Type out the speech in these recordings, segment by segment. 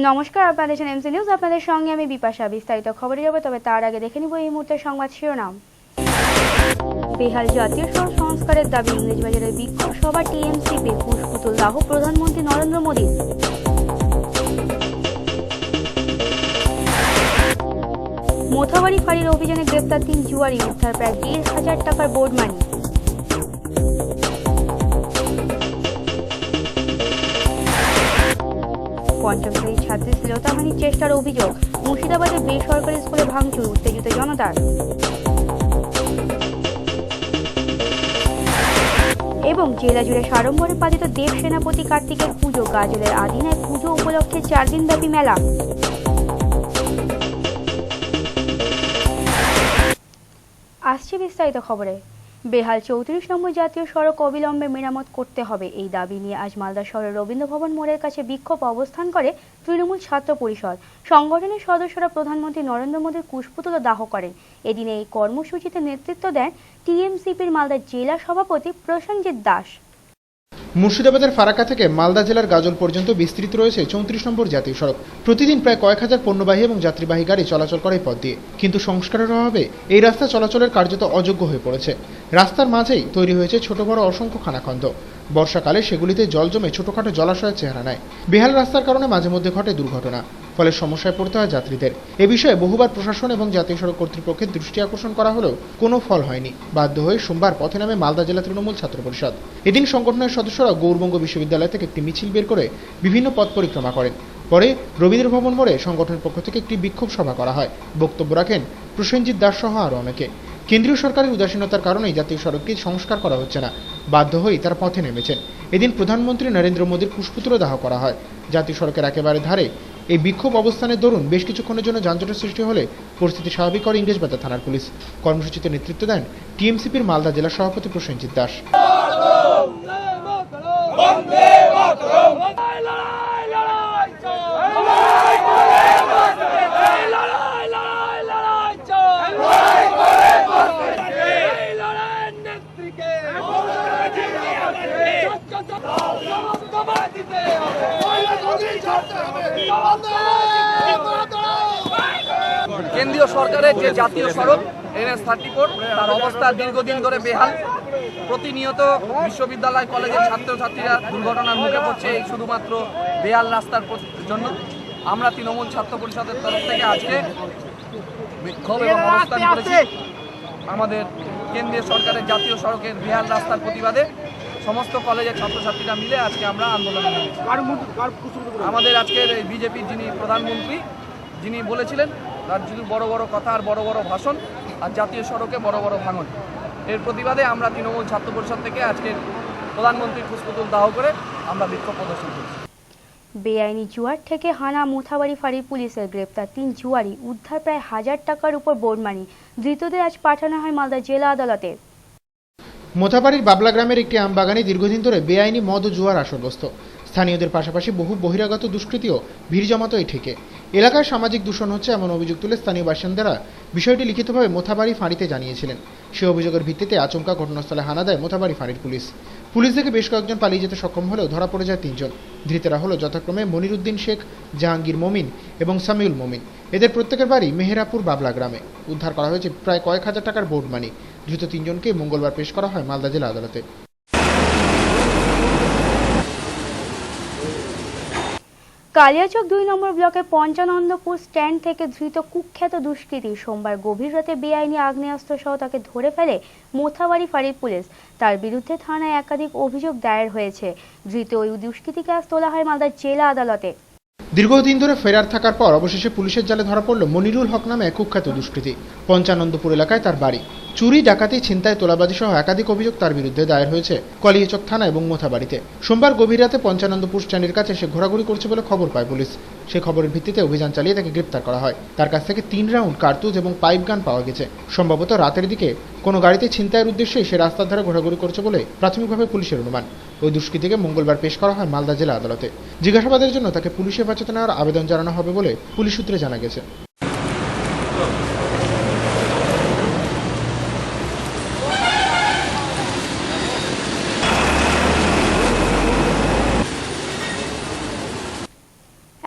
নমস্কার, আপনারা দেখছেন এমসি নিউজ। আপনাদের সঙ্গে আমি বিপাশা। বিস্তারিত খবরে যাব, তবে তার আগে দেখে নিব এই মুহূর্তের সংবাদ শিরোনাম। বেহাল জাতীয় সড়ক সংস্কারের দাবি, ইংরেজবাজারে বিক্ষোভ সভা টিএমসিপি, কুশপুতুল দাহ প্রধানমন্ত্রী নরেন্দ্র মোদী। মোথাবাড়ি ফাঁড়ির অভিযানে গ্রেপ্তার 3 জুয়ারি, উদ্ধার প্রায় 1,500 টাকার বোর্ড মানি। পঞ্চম শ্রেণীর ছাত্রী শ্লীলতাহানির চেষ্টার অভিযোগ, মুর্শিদাবাদের বেসরকারি স্কুলে ভাঙচুর, উত্তেজিত জনতার। এবং জেলা জুড়ে সাড়ম্বরে পালিত দেব সেনাপতি কার্তিকের পুজো, গাজলের আদিনায় পুজো উপলক্ষে 4 দিনব্যাপী মেলা। আসছে বিস্তারিত খবরে। বেহাল 34 নম্বর জাতীয় সড়ক অবিলম্বে মেরামত করতে হবে, এই দাবি নিয়ে আজ মালদা শহরের রবীন্দ্র ভবন মোড়ের কাছে বিক্ষোভ অবস্থান করে তৃণমূল ছাত্র পরিষদ। সংগঠনের সদস্যরা প্রধানমন্ত্রী নরেন্দ্র মোদীর কুশপুতল দাহ করেন। এদিনে এই কর্মসূচিতে নেতৃত্ব দেন টিএমসিপির মালদা জেলা সভাপতি প্রসেনজিৎ দাস। মুর্শিদাবাদের ফারাক্কা থেকে মালদা জেলার গাজল পর্যন্ত বিস্তৃত রয়েছে 34 নম্বর জাতীয় সড়ক। প্রতিদিন প্রায় কয়েক হাজার পণ্যবাহী এবং যাত্রীবাহী গাড়ি চলাচল করে পথ দিয়ে, কিন্তু সংস্কারের অভাবে এই রাস্তা চলাচলের কার্যত অযোগ্য হয়ে পড়েছে। রাস্তার মাঝেই তৈরি হয়েছে ছোট বড় অসংখ্য খানাখন্দ। বর্ষাকালে সেগুলিতে জল জমে ছোটখাটো জলাশয়ের চেহারা নেয়। বেহাল রাস্তার কারণে মাঝে মধ্যে ঘটে দুর্ঘটনা, ফলে সমস্যায় পড়তে হয় যাত্রীদের। এ বিষয়ে বহুবার প্রশাসন এবং জাতীয় সড়ক কর্তৃপক্ষের দৃষ্টি আকর্ষণ করা হলেও কোনো ফল হয়নি। বাধ্য হয়ে সোমবার পথে নামে মালদা জেলা তৃণমূল ছাত্র পরিষদ। এদিন সংগঠনের সদস্যরা গৌরবঙ্গ বিশ্ববিদ্যালয় থেকে একটি মিছিল বের করে বিভিন্ন পথ পরিক্রমা করেন। পরে রবীন্দ্র ভবন মোড়ে সংগঠনের পক্ষ থেকে একটি বিক্ষোভ সভা করা হয়। বক্তব্য রাখেন প্রসেনজিৎ দাস সহ আরও অনেকে। কেন্দ্রীয় সরকারের উদাসীনতার কারণেই জাতীয় সড়কটি সংস্কার করা হচ্ছে না। বাধ্য হয়েই তারা পথে নেমেছেন। এদিন প্রধানমন্ত্রী নরেন্দ্র মোদীর কুশপুতল দাহ করা হয়। জাতীয় সড়কের একেবারে ধারে এই বিক্ষোভ অবস্থানের দরুন বেশ কিছুক্ষণের জন্য যানজটের সৃষ্টি হলে পরিস্থিতি স্বাভাবিক করে ইংরেজবাজার থানার পুলিশ। কর্মসূচিতে নেতৃত্ব দেন টিএমসিপির মালদা জেলা সভাপতি প্রসেনজিৎ দাস। কেন্দ্রীয় সরকারের যে জাতীয় সড়ক NH-34 তার অবস্থা দীর্ঘদিন ধরে বেহাল। প্রতিনিয়ত বিশ্ববিদ্যালয় কলেজের ছাত্রছাত্রীরা দুর্ঘটনার মুখে পড়ছে এই শুধুমাত্র বেহাল রাস্তার জন্য। আমরা তৃণমূল ছাত্র পরিষদের তরফ থেকে আজকে বিক্ষোভ এবং অবস্থান করেছি আমাদের কেন্দ্রীয় সরকারের জাতীয় সড়কের বেহাল রাস্তার প্রতিবাদে। সমস্ত কলেজের ছাত্রছাত্রীরা মিলে আজকে আমরা আন্দোলনে নেমেছি। আমাদের আজকের বিজেপির যিনি প্রধানমন্ত্রী, যিনি বলেছিলেন তার শুধু বড় বড় কথা আর বড় বড় ভাষণ, আর জাতীয় সড়কে বড় বড় ভাঙন। এর প্রতিবাদে আমরা তৃণমূল ছাত্র পরিষদ থেকে আজকে প্রধানমন্ত্রীর কুশপুতল দাহ করে আমরা বিক্ষোভ প্রদর্শন করছি। বেআইনি জুয়ার থেকে হানা মোথাবাড়ি ফাঁড়ির পুলিশের, গ্রেপ্তার 3 জুয়ারি, উদ্ধার প্রায় 1000 টাকার উপর বোর্ড মানি। ধৃতদের আজ পাঠানো হয় মালদা জেলা আদালতে। মোথাবাড়ির বাবলা গ্রামের একটি আমবাগানে দীর্ঘদিন ধরে বেআইনি মদ ও জুয়ার আসর বসত। স্থানীয়দের পাশাপাশি বহু বহিরাগত দুষ্কৃতীও ভিড় জমাতো এই ঠেকে। এলাকায় সামাজিক দূষণ হচ্ছে এমন অভিযোগ তুলে স্থানীয় বাসিন্দারা বিষয়টি লিখিতভাবে মোথাবাড়ি ফাঁড়িতে জানিয়েছিলেন। সে অভিযোগের ভিত্তিতে আচমকা ঘটনাস্থলে হানা দেয় মোথাবাড়ি ফাঁড়ির পুলিশ। পুলিশ থেকে বেশ কয়েকজন পালিয়ে যেতে সক্ষম হলেও ধরা পড়ে যায় 3 জন। ধৃতেরা হলো যথাক্রমে মনিরুদ্দিন শেখ, জাহাঙ্গীর মমিন এবং সামিউল মমিন। এদের প্রত্যেকের বাড়ি মেহেরাপুর বাবলা গ্রামে। উদ্ধার করা হয়েছে প্রায় কয়েক হাজার টাকার বোর্ড মানি। ধৃত 3 জনকে মঙ্গলবার পেশ করা হয় মালদা জেলা আদালতে। কালিয়াচক 2 নম্বর ব্লকের পঞ্চানন্দপুর স্ট্যান্ড থেকে ধৃত কুখ্যাত দুষ্কৃতী সোমবার গভীর রাতে বেআইনি আগ্নেয়াস্ত্র সহ তাকে ধরে ফেলে মোথাবাড়ি ফাঁড়ির পুলিশ। তার বিরুদ্ধে থানায় একাধিক অভিযোগ দায়ের হয়েছে। ধৃত ওই দুষ্কৃতীকে আজ তোলা হয় মালদা জেলা আদালতে। দীর্ঘদিন ধরে ফেরার থাকার পর অবশেষে পুলিশের জালে ধরা পড়ল মনিরুল হক নামে এক কুখ্যাত দুষ্কৃতী। পঞ্চানন্দপুর এলাকায় তার বাড়ি। চুরি, ডাকাতি, ছিনতাই, তোলাবাজি সহ একাধিক অভিযোগ তার বিরুদ্ধে দায়ের হয়েছে কালিয়াচক থানা এবং মোথাবাড়িতে। সোমবার গভীর রাতে পঞ্চানন্দপুর স্ট্যান্ডের কাছে সে ঘোরাঘুরি করছে বলে খবর পায় পুলিশ। সে খবরের ভিত্তিতে অভিযান চালিয়ে তাকে গ্রেপ্তার করা হয়। তার কাছ থেকে 3 রাউন্ড কার্তুজ এবং পাইপ গান পাওয়া গেছে। সম্ভবত রাতের দিকে কোনো গাড়িতে ছিনতাইয়ের উদ্দেশ্যে সে রাস্তার ধারে ঘোরাঘুরি করছে বলে প্রাথমিকভাবে পুলিশের অনুমান। ওই দুষ্কৃতীকে মঙ্গলবার পেশ করা হয় মালদা জেলা আদালতে। জিজ্ঞাসাবাদের জন্য তাকে পুলিশ হেফাজতে নেওয়ার আবেদন জানানো হবে বলে পুলিশ সূত্রে জানা গেছে।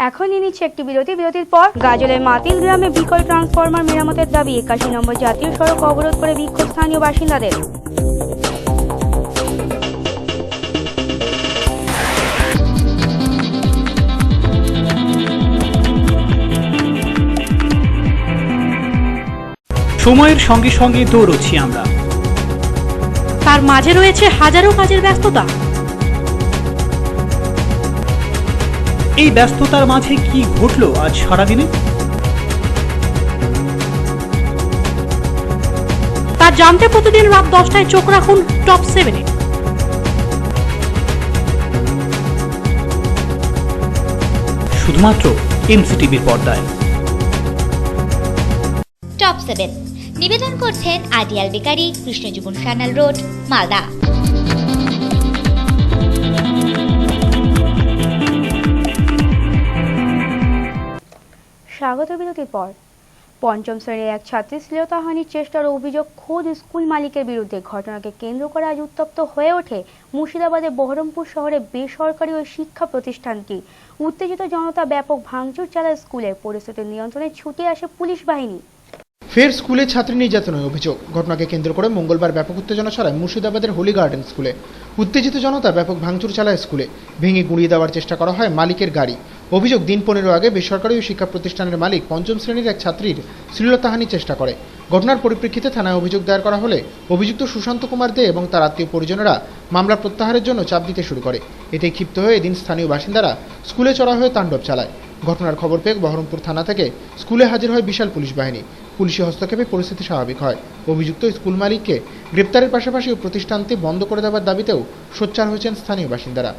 এখন নিয়ে নিচ্ছে একটি বিরতির পর গাজলের মাতিল গ্রামে বিকল ট্রান্সফরমার মেরামতের দাবি 81 নম্বর জাতীয় সড়ক অবরোধ করে বিক্ষোভ স্থানীয় বাসিন্দাদের। সময়ের সঙ্গে সঙ্গে দৌড়চ্ছি আমরা, তার মাঝে রয়েছে হাজারো কাজের ব্যস্ততা। এই ব্যস্ততার মাঝে কি ঘটলো আজ সারাদিনে তা জানতে প্রতিদিন রাত 10টায় চোখ রাখুন টপ 7-এ। শুধুমাত্র এমসিটিভির পর্দায়। টপ 7 নিবেদন করছেন ideal bakery, Krishnajiban Sanyal road, Malda. স্বাগত বিরতির পর। পঞ্চম শ্রেণীর এক ছাত্রী শ্লীলতাহানির চেষ্টার অভিযোগ খোদ স্কুল মালিকের বিরুদ্ধে। ঘটনাকে কেন্দ্র করে আজ উত্তপ্ত হয়ে ওঠে মুর্শিদাবাদের বহরমপুর শহরে বেসরকারি ওই শিক্ষা প্রতিষ্ঠানটি। উত্তেজিত জনতা ব্যাপক ভাঙচুর চালায় স্কুলের। পরিস্থিতি নিয়ন্ত্রণে ছুটে আসে পুলিশ বাহিনী। ফের স্কুলে ছাত্রী নির্যাতনের অভিযোগ। ঘটনাকে কেন্দ্র করে মঙ্গলবার ব্যাপক উত্তেজনা ছড়ায় মুর্শিদাবাদের হোলি গার্ডেন স্কুলে। উত্তেজিত জনতা ব্যাপক ভাঙচুর চালায় স্কুলে। ভেঙে গুঁড়িয়ে দেওয়ার চেষ্টা করা হয় মালিকের গাড়ি। অভিযোগ, দিন 15 আগে বেসরকারি ও শিক্ষা প্রতিষ্ঠানের মালিক পঞ্চম শ্রেণীর এক ছাত্রীর শ্লীলতাহানির চেষ্টা করে। ঘটনার পরিপ্রেক্ষিতে থানায় অভিযোগ দায়ের করা হলে অভিযুক্ত সুশান্ত কুমার দে এবং তার আত্মীয় পরিজনেরা মামলা প্রত্যাহারের জন্য চাপ দিতে শুরু করে। এতে ক্ষিপ্ত হয়ে এদিন স্থানীয় বাসিন্দারা স্কুলে চড়া হয়ে তাণ্ডব চালায়। ঘটনার খবর পেয়ে বহরমপুর থানা থেকে স্কুলে হাজির হয় বিশাল পুলিশ বাহিনী। পুলিশি হস্তক্ষেপে পরিস্থিতি স্বাভাবিক হয়। অভিযুক্ত স্কুল মালিককে গ্রেপ্তারের পাশাপাশি প্রতিষ্ঠানটি বন্ধ করে দেওয়ার দাবিতেও সোচ্চার হয়েছেন স্থানীয় বাসিন্দারা।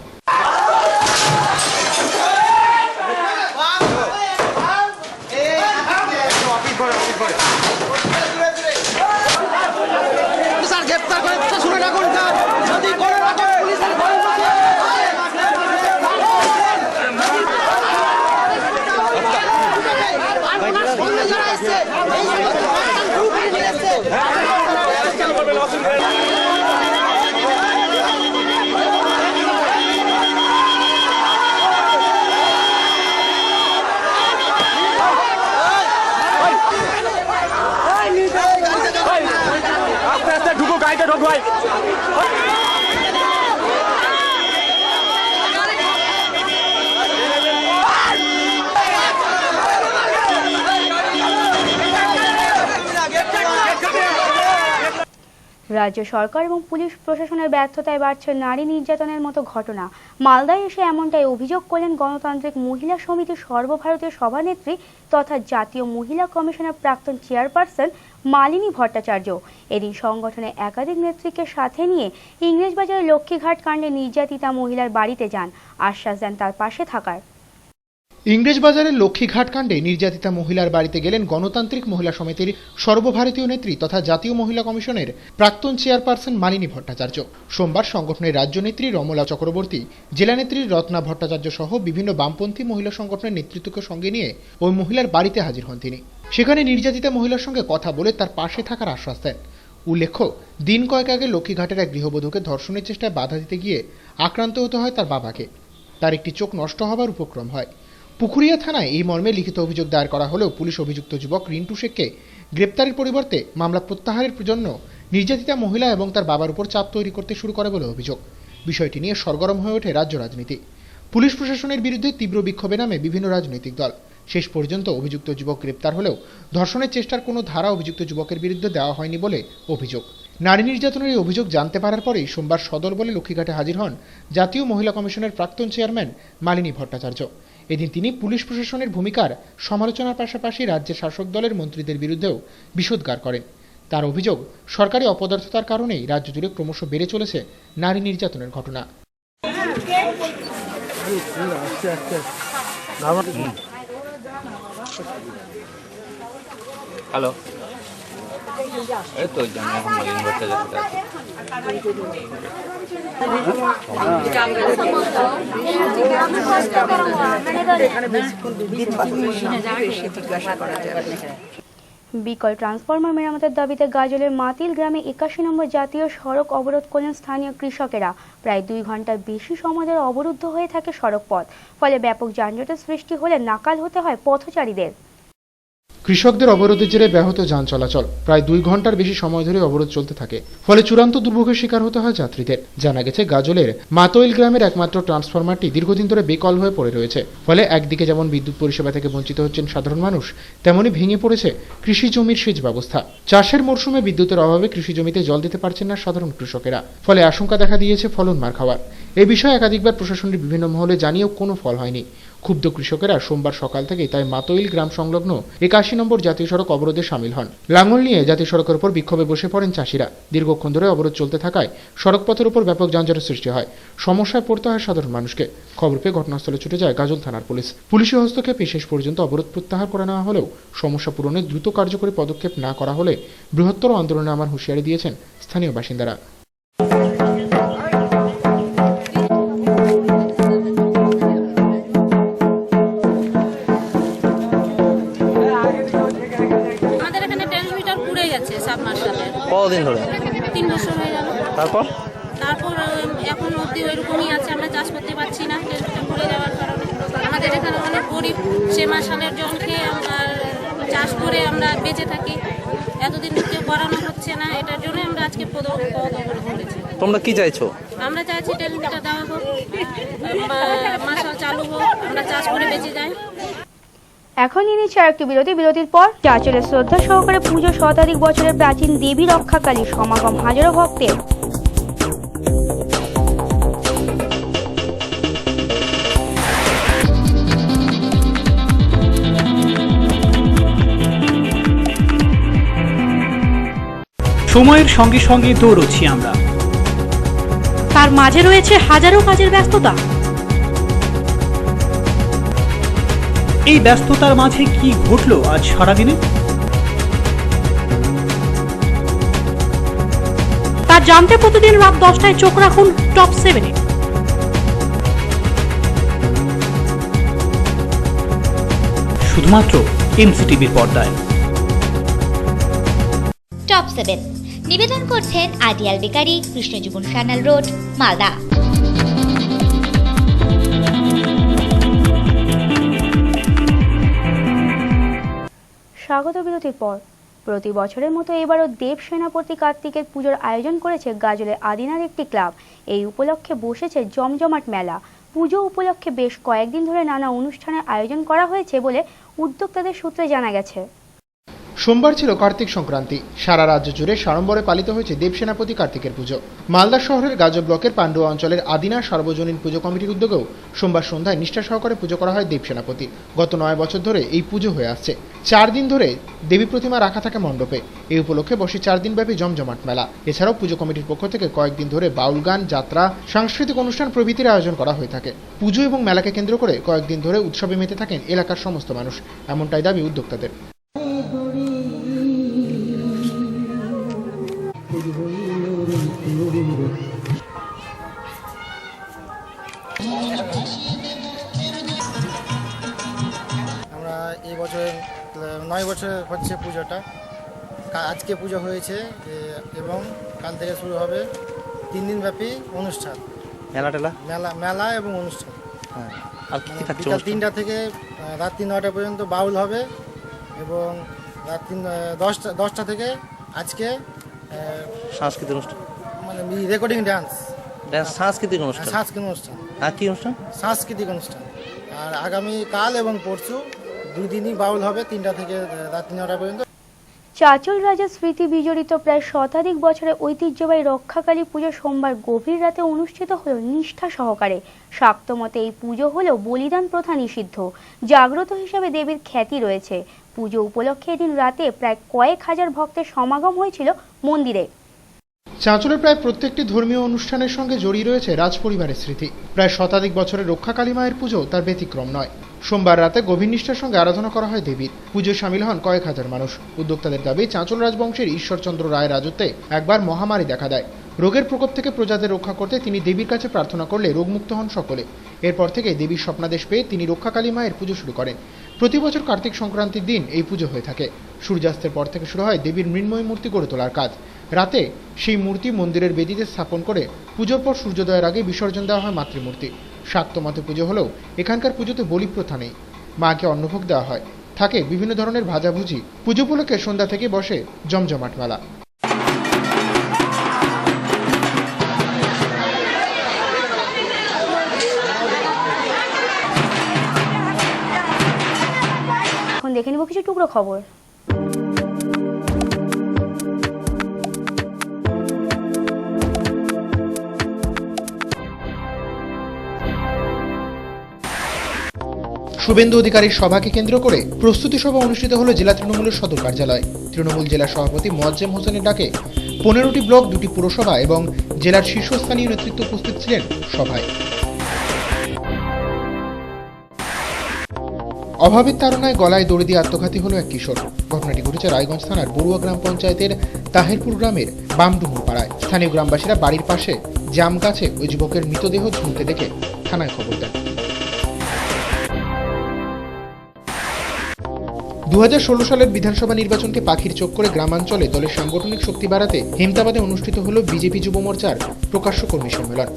ঢুকো গাড়িতে ঢোক ভাই। রাজ্য সরকার এবং পুলিশ প্রশাসনের ব্যর্থতায় বাড়ছে নারী নির্যাতনের মতো ঘটনা। মালদায় এসে এমনটাই অভিযোগ করলেন গণতান্ত্রিক মহিলা সমিতির সর্বভারতীয় সভানেত্রী তথা জাতীয় মহিলা কমিশনের প্রাক্তন চেয়ারপারসন মালিনী ভট্টাচার্য। এদিন সংগঠনের একাধিক নেত্রীকে সাথে নিয়ে ইংরেজবাজারের লক্ষ্মীঘাট কাণ্ডে নির্যাতিতা মহিলার বাড়িতে যান, আশ্বাস দেন তার পাশে থাকার। ইংরেজবাজারের লক্ষ্মীঘাট কাণ্ডে নির্যাতিতা মহিলার বাড়িতে গেলেন গণতান্ত্রিক মহিলা সমিতির সর্বভারতীয় নেত্রী তথা জাতীয় মহিলা কমিশনের প্রাক্তন চেয়ারপারসন মালিনী ভট্টাচার্য। সোমবার সংগঠনের রাজ্য নেত্রী রমলা চক্রবর্তী, জেলা নেত্রী রত্না ভট্টাচার্য সহ বিভিন্ন বামপন্থী মহিলা সংগঠনের নেতৃত্বকে সঙ্গে নিয়ে ওই মহিলার বাড়িতে হাজির হন তিনি। সেখানে নির্যাতিতা মহিলার সঙ্গে কথা বলে তার পাশে থাকার আশ্বাস দেন। উল্লেখ্য, দিন কয়েক আগে লক্ষ্মীঘাটের এক গৃহবধূকে ধর্ষণের চেষ্টায় বাধা দিতে গিয়ে আক্রান্ত হতে হয় তার বাবাকে। তার একটি চোখ নষ্ট হবার উপক্রম হয়। পুকুরিয়া থানায় এই মর্মে লিখিত অভিযোগ দায়ের করা হলেও পুলিশ অভিযুক্ত যুবক রিন্টু শেখকে গ্রেপ্তারের পরিবর্তে মামলা প্রত্যাহারের জন্য নির্যাতিতা মহিলা এবং তার বাবার উপর চাপ তৈরি করতে শুরু করে বলে অভিযোগ। বিষয়টি নিয়ে সরগরম হয়ে ওঠে রাজ্য রাজনীতি। পুলিশ প্রশাসনের বিরুদ্ধে তীব্র বিক্ষোভে নামে বিভিন্ন রাজনৈতিক দল। শেষ পর্যন্ত অভিযুক্ত যুবক গ্রেপ্তার হলেও ধর্ষণের চেষ্টার কোনো ধারা অভিযুক্ত যুবকের বিরুদ্ধে দেওয়া হয়নি বলে অভিযোগ। নারী নির্যাতনের এই অভিযোগ জানতে পারার পরেই সোমবার সদর বলে লক্ষ্মীঘাটে হাজির হন জাতীয় মহিলা কমিশনের প্রাক্তন চেয়ারম্যান মালিনী ভট্টাচার্য। এদিন তিনি পুলিশ প্রশাসনের ভূমিকার সমালোচনার পাশাপাশি রাজ্যের শাসক দলের মন্ত্রীদের বিরুদ্ধেও বিষোদ্গার করেন। তার অভিযোগ, সরকারি অপদার্থতার কারণেই রাজ্য জুড়ে ক্রমশ বেড়ে চলেছে নারী নির্যাতনের ঘটনা। হ্যালো, এই তো জানি এখন মালিনী ভট্টাচার্য আছে। বিকল ট্রান্সফরমার মেরামতের দাবিতে গাজলের মাতিল গ্রামে 81 নম্বর জাতীয় সড়ক অবরোধ করলেন স্থানীয় কৃষকেরা। প্রায় 2 ঘন্টার বেশি সময় ধরে অবরুদ্ধ হয়ে থাকে সড়ক পথ, ফলে ব্যাপক যানজটের সৃষ্টি হলে নাকাল হতে হয় পথচারীদের। কৃষকদের অবরোধের জেরে ব্যাহত যান চলাচল, প্রায় 2 ঘন্টার বেশি সময় ধরে অবরোধ চলতে থাকে, ফলে চূড়ান্ত দুর্ভোগের শিকার হতে হয় যাত্রীদের। জানা গেছে গাজলের মাতোইল গ্রামের একমাত্র ট্রান্সফরমারটি দীর্ঘদিন ধরে বেকল হয়ে পড়ে রয়েছে, ফলে একদিকে যেমন বিদ্যুৎ পরিষেবা থেকে বঞ্চিত হচ্ছেন সাধারণ মানুষ, তেমনি ভেঙে পড়েছে কৃষি জমির সেচ ব্যবস্থা। চাষের মরশুমে বিদ্যুতের অভাবে কৃষি জমিতে জল দিতে পারছেন না সাধারণ কৃষকেরা, ফলে আশঙ্কা দেখা দিয়েছে ফলন মার খাওয়ার। এই বিষয়ে একাধিকবার প্রশাসনের বিভিন্ন মহলে জানিয়েও কোনো ফল হয়নি। ক্ষুব্ধ কৃষকেরা সোমবার সকাল থেকে তাই মাতোইল গ্রাম সংলগ্ন 81 নম্বর জাতীয় সড়ক অবরোধে সামিল হন। লাঙল নিয়ে জাতীয় সড়কের উপর বিক্ষোভে বসে পড়েন চাষিরা। দীর্ঘক্ষণ ধরে অবরোধ চলতে থাকায় সড়কপথের উপর ব্যাপক যানজটের সৃষ্টি হয়, সমস্যায় পড়তে হয় সাধারণ মানুষকে। খবর পেয়ে ঘটনাস্থলে ছুটে যায় গাজল থানার পুলিশ। পুলিশি হস্তক্ষেপে শেষ পর্যন্ত অবরোধ প্রত্যাহার করে নেওয়া হলেও সমস্যা পূরণে দ্রুত কার্যকরী পদক্ষেপ না করা হলে বৃহত্তর আন্দোলনে আমার হুঁশিয়ারি দিয়েছেন স্থানীয় বাসিন্দারা। কতদিন ধরে? 3 বছর হয়ে গেল। তারপর এখন অবধি ওইরকমই আছে, আমরা চাষ করতে পারছি না ট্রেনটা পড়ে যাওয়ার কারণে। আমাদের এখানে অনেক গরিব, সে মাসালের জল খেয়ে আমরা চাষ করে আমরা বেঁচে থাকি। এতদিন কেউ করানো হচ্ছে না, এটার জন্য আমরা আজকে পদ অবরোধ করেছি। তোমরা কি চাইছো? আমরা চাইছি ট্রেনটা দেওয়া হোক, মাসাল চালু হোক, আমরা চাষ করে বেঁচে যাই। এখন নিয়ে নিচ্ছে আরেকটি বিরতির পর চাঁচলের শ্রদ্ধা সহকারে পুজো শতাধিক বছরের প্রাচীন দেবী রক্ষাকালী সমাগম হাজারো ভক্তের। সময়ের সঙ্গে সঙ্গে দৌড়চ্ছি আমরা, তার মাঝে রয়েছে হাজারো কাজের ব্যস্ততা। এই ব্যস্ততার মাঝে কি ঘটলো আজ সারাদিনে? তা জানতে প্রতিদিন রাত 10টায় চোখ রাখুন টপ 7-এ। শুধুমাত্র এমসিটিভির পর্দায়। টপ 7 নিবেদন করছেন ideal bakery, Krishnajiban Sanyal road, Malda. স্বাগত বিরতির পর। প্রতি বছরের মতো এবারও দেব সেনাপতি কার্তিকের পুজোর আয়োজন করেছে গাজলের আদিনার একটি ক্লাব। এই উপলক্ষে বসেছে জমজমাট মেলা। পুজো উপলক্ষে বেশ কয়েকদিন ধরে নানা অনুষ্ঠানের আয়োজন করা হয়েছে বলে উদ্যোক্তাদের সূত্রে জানা গেছে। সোমবার ছিল কার্তিক সংক্রান্তি। সারা রাজ্য জুড়ে সাড়ম্বরে পালিত হয়েছে দেব সেনাপতি কার্তিকের পুজো। মালদা শহরের গাজল ব্লকের পান্ডুয়া অঞ্চলের আদিনা সার্বজনীন পুজো কমিটির উদ্যোগেও সোমবার সন্ধ্যায় নিষ্ঠা সহকারে পুজো করা হয় দেব সেনাপতি। গত 9 বছর ধরে এই পুজো হয়ে আসছে। 4 দিন ধরে দেবী প্রতিমা রাখা থাকে মণ্ডপে। এই উপলক্ষে বসে 4 দিনব্যাপী জমজমাট মেলা। এছাড়াও পুজো কমিটির পক্ষ থেকে কয়েকদিন ধরে বাউল গান, যাত্রা, সাংস্কৃতিক অনুষ্ঠান প্রভৃতির আয়োজন করা হয়ে থাকে। পুজো এবং মেলাকে কেন্দ্র করে কয়েকদিন ধরে উৎসবে মেতে থাকেন এলাকার সমস্ত মানুষ, এমনটাই দাবি উদ্যোক্তাদের। আমরা এই বছর 9 বছর হচ্ছে পুজোটা। আজকে পুজো হয়েছে এবং কাল থেকে শুরু হবে 3 দিন ব্যাপী অনুষ্ঠান, মেলা এবং অনুষ্ঠান। বিকাল 3টা থেকে রাত্রি 9টা পর্যন্ত বাউল হবে এবং রাত্রি 10টা থেকে আজকে সাংস্কৃতিক অনুষ্ঠান, মানে রেকর্ডিং ডান্স, সাংস্কৃতিক অনুষ্ঠান। আর কি অনুষ্ঠান? সাংস্কৃতিক অনুষ্ঠান। আর আগামী কাল এবং পরশু 2 দিনই বাউল হবে, 3টা থেকে রাত্রি 9টা পর্যন্ত। চাঁচল রাজার স্মৃতি বিজড়িত প্রায় শতাধিক বছরের ঐতিহ্যবাহী রক্ষাকালী পুজো সোমবার গভীর রাতে অনুষ্ঠিত হলো নিষ্ঠা সহকারে। শাক্ত মতে এই পুজো হলেও বলিদান প্রথা নিষিদ্ধ। জাগ্রত হিসাবে দেবীর খ্যাতি রয়েছে। পুজো উপলক্ষে এদিন রাতে প্রায় কয়েক হাজার ভক্তের সমাগম হয়েছিল মন্দিরে। চাঁচলের প্রায় প্রত্যেকটি ধর্মীয় অনুষ্ঠানের সঙ্গে জড়িয়ে রয়েছে রাজপরিবারের স্মৃতি। প্রায় শতাধিক বছরের রক্ষাকালী মায়ের পুজো তার ব্যতিক্রম নয়। সোমবার রাতে গভীর নিষ্ঠার সঙ্গে আরাধনা করা হয় দেবীর। পুজোয় সামিল হন কয়েক হাজার মানুষ। উদ্যোক্তাদের দাবি, চাঁচল রাজবংশের ঈশ্বরচন্দ্র রায়ের রাজত্বে একবার মহামারী দেখা দেয়। রোগের প্রকোপ থেকে প্রজাদের রক্ষা করতে তিনি দেবীর কাছে প্রার্থনা করলে রোগমুক্ত হন সকলে। এরপর থেকে দেবীর স্বপ্নাদেশ পেয়ে তিনি রক্ষাকালী মায়ের পুজো শুরু করেন। প্রতি বছর কার্তিক সংক্রান্তির দিন এই পুজো হয়ে থাকে। সূর্যাস্তের পর থেকে শুরু হয় দেবীর মৃন্ময় মূর্তি গড়ে তোলার কাজ। রাতে সেই মূর্তি মন্দিরের বেদিতে স্থাপন করে পুজোর পর সূর্যোদয়ের আগে বিসর্জন দেওয়া হয় মাতৃমূর্তি। শাক্তমতে পুজো হলেও এখানকার পুজোতে বলি প্রথা নেই। মাকে অন্নভোগ দেওয়া হয়, থাকে বিভিন্ন ধরনের ভাজাভুজি। পুজো উপলক্ষে সন্ধ্যা থেকে বসে জমজমাট মেলা। এখন দেখে নিব কিছু টুকরো খবর। শুভেন্দু অধিকারীর সভাকে কেন্দ্র করে প্রস্তুতি সভা অনুষ্ঠিত হলো জেলা তৃণমূলের সদর কার্যালয়। তৃণমূল জেলা সভাপতি মোয়াজ্জেম হোসেনের ডাকে 15টি ব্লক, 2টি পুরসভা এবং জেলার শীর্ষস্থানীয় নেতৃত্ব উপস্থিত ছিলেন সভায়। অভাবের তাড়নায় গলায় দড়ি দিয়ে আত্মঘাতী হলো এক কিশোর। ঘটনাটি ঘটেছে রায়গঞ্জ থানার বড়ুয়া গ্রাম পঞ্চায়েতের তাহেরপুর গ্রামের বামডুমুর পাড়ায়। স্থানীয় গ্রামবাসীরা বাড়ির পাশে জাম গাছে ওই যুবকের মৃতদেহ ঝুলতে দেখে থানায় খবর দেন। 2016 সালের বিধানসভা নির্বাচনকে পাখির চোখ করে গ্রামাঞ্চলে দলের সাংগঠনিক শক্তি বাড়াতে হেমতাবাদে অনুষ্ঠিত হল বিজেপি যুব মোর্চার প্রকাশ্য কর্মী সম্মেলন।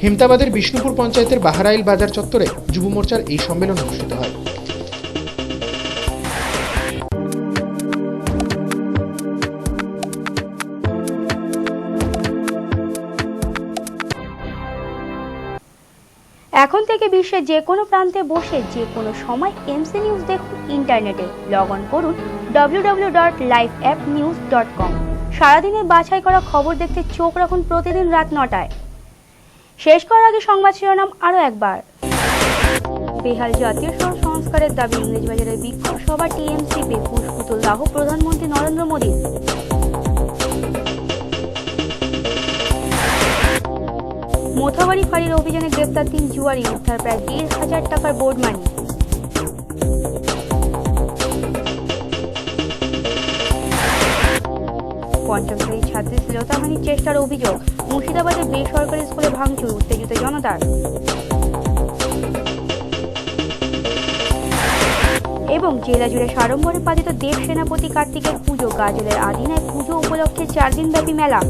হেমতাবাদের বিষ্ণুপুর পঞ্চায়েতের বাহারাইল বাজার চত্বরে যুব মোর্চার এই সম্মেলন অনুষ্ঠিত হয়। এখন থেকে বিশ্বের যে কোনো প্রান্তে বসে যে কোনো সময় এমসি নিউজ দেখুন ইন্টারনেটে। লগ অন করুন www.liveappnews.com। সারাদিনের বাছাই করা খবর দেখতে চোখ রাখুন প্রতিদিন রাত 9টায়। শেষ করার আগে সংবাদ শিরোনাম আরও একবার। বেহাল জাতীয় সড়ক সংস্কারের দাবি ইংরেজবাজারের বিক্ষোভ সভা টিএমসিপি, পুষ্পুতুল দাহ প্রধানমন্ত্রী নরেন্দ্র মোদী। মোথাবাড়ি ফাঁড়ির অভিযানে গ্রেপ্তার 3 জুয়ারি, উদ্ধার প্রায় 1,500 টাকার বোর্ড মানি। পঞ্চম শ্রেণীর ছাত্রী শ্লীলতাহানির চেষ্টার অভিযোগ, মুর্শিদাবাদে বেসরকারি স্কুলে ভাঙচুর, উত্তেজিত জনতার। এবং জেলা জুড়ে সাড়ম্বরে পালিত দেব সেনাপতি কার্তিকের পুজো, গাজলের আদিনায় পুজো উপলক্ষে 4 দিনব্যাপী মেলা।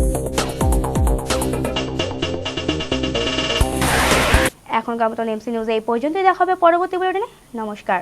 এখনকার মতন এমসি নিউজ এই পর্যন্তই। দেখা হবে পরবর্তী বুলেটিনে। নমস্কার।